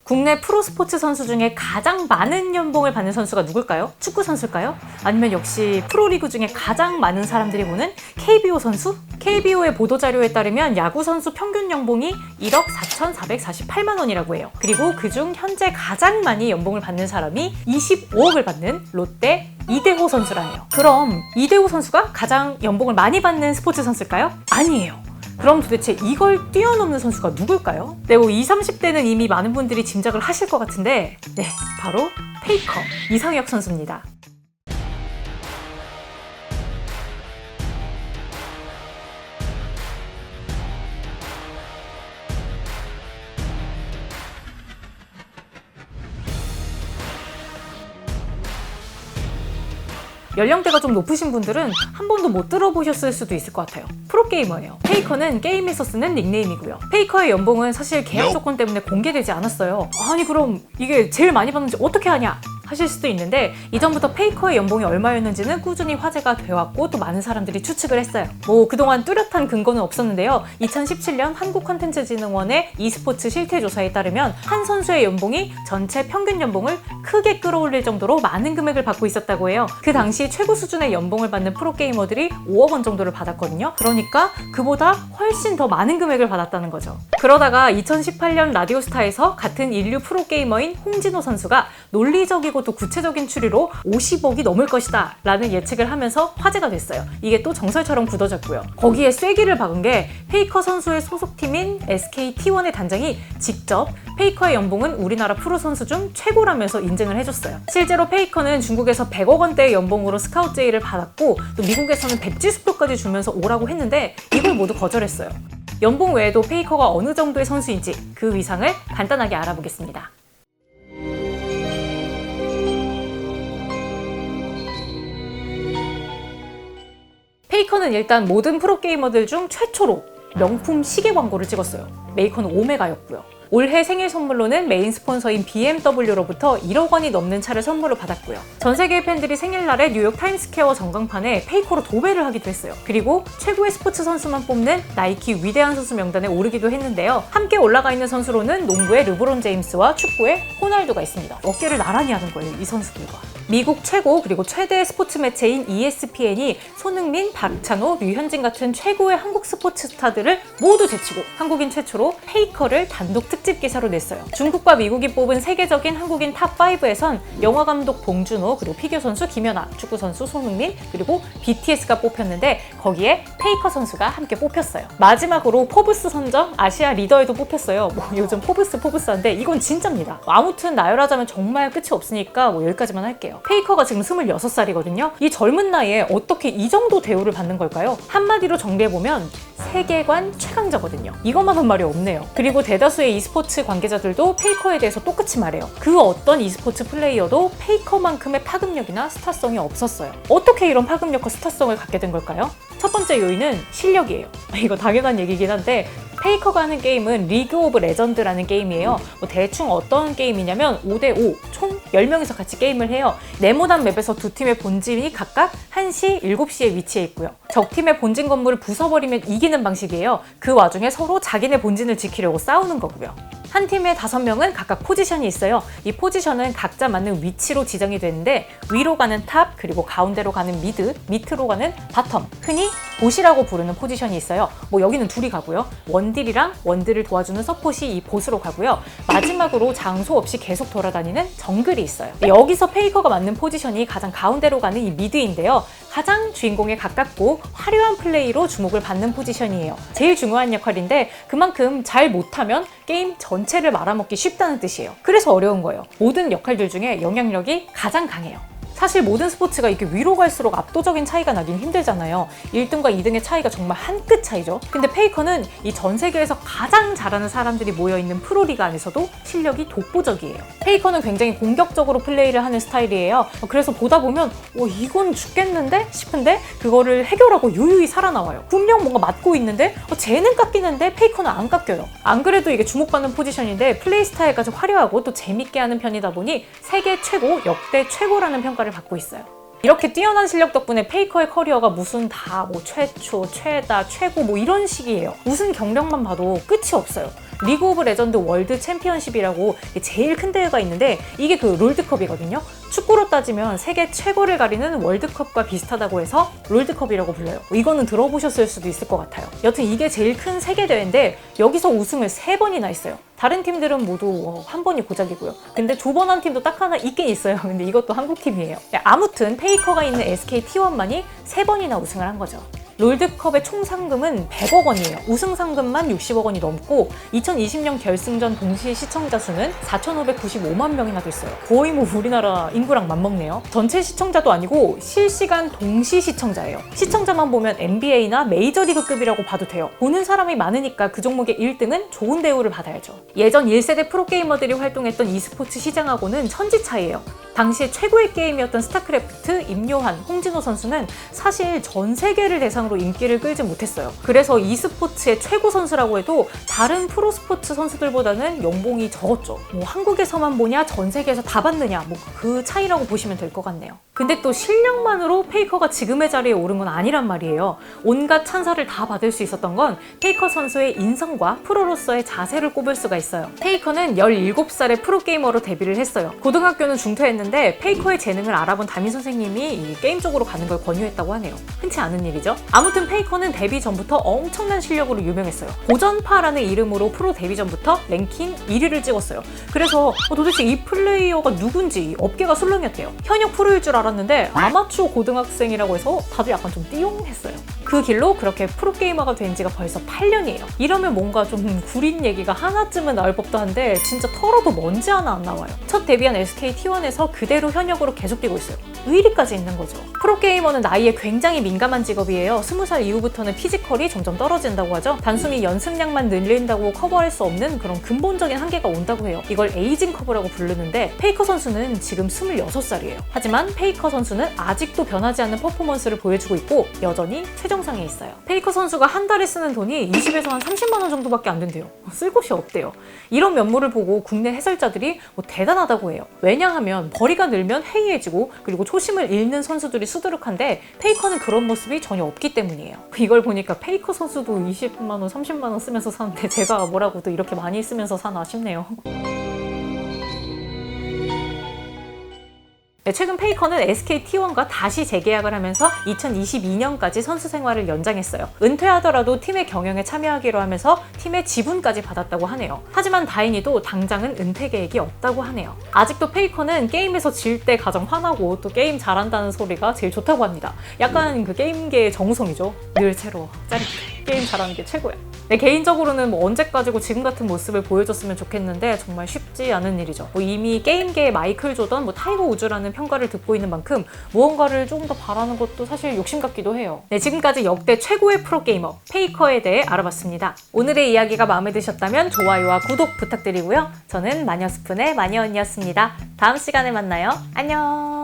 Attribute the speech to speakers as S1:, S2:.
S1: 국내 프로스포츠 선수 중에 가장 많은 연봉을 받는 선수가 누굴까요? 축구 선수일까요? 아니면 역시 프로리그 중에 가장 많은 사람들이 보는 KBO 선수? KBO의 보도자료에 따르면 야구 선수 평균 연봉이 1억 4,448만 원이라고 해요. 그리고 그중 현재 가장 많이 연봉을 받는 사람이 25억을 받는 롯데 이대호 선수라네요. 그럼 이대호 선수가 가장 연봉을 많이 받는 스포츠 선수일까요? 아니에요. 그럼 도대체 이걸 뛰어넘는 선수가 누굴까요? 네, 20, 30대는 이미 많은 분들이 짐작을 하실 것 같은데 네, 바로 페이커 이상혁 선수입니다. 연령대가 좀 높으신 분들은 한 번도 못 들어보셨을 수도 있을 것 같아요. 프로게이머예요. 페이커는 게임에서 쓰는 닉네임이고요. 페이커의 연봉은 사실 계약 조건 때문에 공개되지 않았어요. 아니 그럼 이게 제일 많이 받는지 어떻게 아냐? 하실 수도 있는데 이전부터 페이커의 연봉이 얼마였는지는 꾸준히 화제가 되어왔고 또 많은 사람들이 추측을 했어요. 그동안 뚜렷한 근거는 없었는데요. 2017년 한국컨텐츠진흥원의 e스포츠 실태조사에 따르면 한 선수의 연봉이 전체 평균 연봉을 크게 끌어올릴 정도로 많은 금액을 받고 있었다고 해요. 그 당시 최고 수준의 연봉을 받는 프로게이머들이 5억 원 정도를 받았거든요. 그러니까 그보다 훨씬 더 많은 금액을 받았다는 거죠. 그러다가 2018년 라디오스타에서 같은 인류 프로게이머인 홍진호 선수가 논리적이고 또 구체적인 추리로 50억이 넘을 것이다 라는 예측을 하면서 화제가 됐어요. 이게 또 정설처럼 굳어졌고요. 거기에 쐐기를 박은 게 페이커 선수의 소속팀인 SKT1의 단장이 직접 페이커의 연봉은 우리나라 프로 선수 중 최고라면서 인증을 해줬어요. 실제로 페이커는 중국에서 100억 원대의 연봉으로 스카우트 제의를 받았고 또 미국에서는 백지수표까지 주면서 오라고 했는데 이걸 모두 거절했어요. 연봉 외에도 페이커가 어느 정도의 선수인지 그 위상을 간단하게 알아보겠습니다. 페이커는 일단 모든 프로게이머들 중 최초로 명품 시계 광고를 찍었어요. 메이커는 오메가였고요. 올해 생일 선물로는 메인 스폰서인 BMW로부터 1억 원이 넘는 차를 선물로 받았고요. 전 세계의 팬들이 생일날에 뉴욕 타임스퀘어 전광판에 페이커로 도배를 하기도 했어요. 그리고 최고의 스포츠 선수만 뽑는 나이키 위대한 선수 명단에 오르기도 했는데요. 함께 올라가 있는 선수로는 농구의 르브론 제임스와 축구의 호날두가 있습니다. 어깨를 나란히 하는 거예요, 이 선수들과. 미국 최고 그리고 최대 스포츠 매체인 ESPN이 손흥민, 박찬호, 류현진 같은 최고의 한국 스포츠 스타들을 모두 제치고 한국인 최초로 페이커를 단독 특집 기사로 냈어요. 중국과 미국이 뽑은 세계적인 한국인 탑5에선 영화감독 봉준호, 그리고 피겨 선수 김연아, 축구 선수 손흥민, 그리고 BTS가 뽑혔는데 거기에 페이커 선수가 함께 뽑혔어요. 마지막으로 포브스 선정 아시아 리더에도 뽑혔어요. 요즘 포브스한데 이건 진짜입니다. 아무튼 나열하자면 정말 끝이 없으니까 여기까지만 할게요. 페이커가 지금 26살이거든요. 이 젊은 나이에 어떻게 이 정도 대우를 받는 걸까요? 한마디로 정리해보면 세계관 최강자거든요. 이것만한 말이 없네요. 그리고 대다수의 e스포츠 관계자들도 페이커에 대해서 똑같이 말해요. 그 어떤 e스포츠 플레이어도 페이커만큼의 파급력이나 스타성이 없었어요. 어떻게 이런 파급력과 스타성을 갖게 된 걸까요? 첫 번째 요인은 실력이에요. 이거 당연한 얘기긴 한데 페이커가 하는 게임은 리그 오브 레전드라는 게임이에요. 대충 어떤 게임이냐면 5대5 총 10명이서 같이 게임을 해요. 네모난 맵에서 두 팀의 본진이 각각 1시, 7시에 위치해 있고요. 적팀의 본진 건물을 부숴버리면 이기는 방식이에요. 그 와중에 서로 자기네 본진을 지키려고 싸우는 거고요. 한 팀에 5명은 각각 포지션이 있어요. 이 포지션은 각자 맞는 위치로 지정이 되는데 위로 가는 탑, 그리고 가운데로 가는 미드, 밑으로 가는 바텀, 흔히 보시라고 부르는 포지션이 있어요. 여기는 둘이 가고요. 원딜이랑 원딜을 도와주는 서폿이 이 보스로 가고요. 마지막으로 장소 없이 계속 돌아다니는 정글이 있어요. 여기서 페이커가 맞는 포지션이 가장 가운데로 가는 이 미드인데요. 가장 주인공에 가깝고 화려한 플레이로 주목을 받는 포지션이에요. 제일 중요한 역할인데 그만큼 잘 못하면 게임 전체를 말아먹기 쉽다는 뜻이에요. 그래서 어려운 거예요. 모든 역할들 중에 영향력이 가장 강해요. 사실 모든 스포츠가 이렇게 위로 갈수록 압도적인 차이가 나긴 힘들잖아요. 1등과 2등의 차이가 정말 한 끗 차이죠. 근데 페이커는 이 전 세계에서 가장 잘하는 사람들이 모여있는 프로리그 안에서도 실력이 독보적이에요. 페이커는 굉장히 공격적으로 플레이를 하는 스타일이에요. 그래서 보다 보면 이건 죽겠는데 싶은데 그거를 해결하고 유유히 살아나와요. 분명 뭔가 맞고 있는데 쟤는 깎이는데 페이커는 안 깎여요. 안 그래도 이게 주목받는 포지션인데 플레이 스타일까지 화려하고 또 재밌게 하는 편이다 보니 세계 최고, 역대 최고라는 평가를 받고 있어요. 이렇게 뛰어난 실력 덕분에 페이커의 커리어가 무슨 다 최초, 최다, 최고 이런 식이에요. 무슨 경력만 봐도 끝이 없어요. 리그 오브 레전드 월드 챔피언십이라고 제일 큰 대회가 있는데 이게 그 롤드컵이거든요. 축구로 따지면 세계 최고를 가리는 월드컵과 비슷하다고 해서 롤드컵이라고 불러요. 이거는 들어보셨을 수도 있을 것 같아요. 여튼 이게 제일 큰 세계 대회인데 여기서 우승을 3번이나 했어요. 다른 팀들은 모두 한 번이 고작이고요. 근데 2번 한 팀도 딱 하나 있긴 있어요. 근데 이것도 한국 팀이에요. 아무튼 페이커가 있는 SK T1만이 3번이나 우승을 한 거죠. 롤드컵의 총 상금은 100억 원이에요. 우승 상금만 60억 원이 넘고 2020년 결승전 동시 시청자 수는 4,595만 명이나 됐어요. 거의 뭐 우리나라 인구랑 맞먹네요. 전체 시청자도 아니고 실시간 동시 시청자예요. 시청자만 보면 NBA나 메이저리그급이라고 봐도 돼요. 보는 사람이 많으니까 그 종목의 1등은 좋은 대우를 받아야죠. 예전 1세대 프로게이머들이 활동했던 e스포츠 시장하고는 천지 차이예요. 당시 최고의 게임이었던 스타크래프트, 임요한, 홍진호 선수는 사실 전 세계를 대상으로 인기를 끌지 못했어요. 그래서 e스포츠의 최고 선수라고 해도 다른 프로스포츠 선수들보다는 연봉이 적었죠. 뭐 한국에서만 보냐, 전 세계에서 다 받느냐, 뭐 그 차이라고 보시면 될 것 같네요. 근데 또 실력만으로 페이커가 지금의 자리에 오른 건 아니란 말이에요. 온갖 찬사를 다 받을 수 있었던 건 페이커 선수의 인성과 프로로서의 자세를 꼽을 수가 있어요. 페이커는 17살에 프로게이머로 데뷔를 했어요. 고등학교는 중퇴했는데 페이커의 재능을 알아본 담임 선생님이 이 게임 쪽으로 가는 걸 권유했다고 하네요. 흔치 않은 일이죠. 아무튼 페이커는 데뷔 전부터 엄청난 실력으로 유명했어요. 고전파라는 이름으로 프로 데뷔 전부터 랭킹 1위를 찍었어요. 그래서 도대체 이 플레이어가 누군지 업계가 술렁였대요. 현역 프로일 줄 알았는데 아마추어 고등학생이라고 해서 다들 약간 좀 띠용했어요. 그 길로 그렇게 프로게이머가 된 지가 벌써 8년이에요. 이러면 뭔가 좀 구린 얘기가 하나쯤은 나올 법도 한데 진짜 털어도 먼지 하나 안 나와요. 첫 데뷔한 SK T1에서 그대로 현역으로 계속 뛰고 있어요. 의리까지 있는 거죠. 프로게이머는 나이에 굉장히 민감한 직업이에요. 20살 이후부터는 피지컬이 점점 떨어진다고 하죠. 단순히 연습량만 늘린다고 커버할 수 없는 그런 근본적인 한계가 온다고 해요. 이걸 에이징 커브라고 부르는데 페이커 선수는 지금 26살이에요. 하지만 페이커 선수는 아직도 변하지 않는 퍼포먼스를 보여주고 있고 여전히 최정상에 있어요. 페이커 선수가 한 달에 쓰는 돈이 20에서 한 30만 원 정도밖에 안 된대요. 쓸 곳이 없대요. 이런 면모를 보고 국내 해설자들이 대단하다고 해요. 왜냐하면 벌이가 늘면 해이해지고 그리고 초심을 잃는 선수들이 수두룩한데 페이커는 그런 모습이 전혀 없기 때문이에요. 이걸 보니까 페이커 선수도 20만 원, 30만 원 쓰면서 사는데 제가 뭐라고도 이렇게 많이 쓰면서 사나 싶네요. 최근 페이커는 SK T1과 다시 재계약을 하면서 2022년까지 선수 생활을 연장했어요. 은퇴하더라도 팀의 경영에 참여하기로 하면서 팀의 지분까지 받았다고 하네요. 하지만 다행히도 당장은 은퇴 계획이 없다고 하네요. 아직도 페이커는 게임에서 질 때 가장 화나고 또 게임 잘한다는 소리가 제일 좋다고 합니다. 약간 그 게임계의 정우성이죠. 늘 새로워, 짜릿해. 게임 잘하는 게 최고야. 개인적으로는 언제까지고 지금 같은 모습을 보여줬으면 좋겠는데 정말 쉽지 않은 일이죠. 이미 게임계의 마이클 조던, 타이거 우즈라는 평가를 듣고 있는 만큼 무언가를 조금 더 바라는 것도 사실 욕심 같기도 해요. 지금까지 역대 최고의 프로게이머 페이커에 대해 알아봤습니다. 오늘의 이야기가 마음에 드셨다면 좋아요와 구독 부탁드리고요. 저는 마녀스푼의 마녀언니였습니다. 다음 시간에 만나요. 안녕.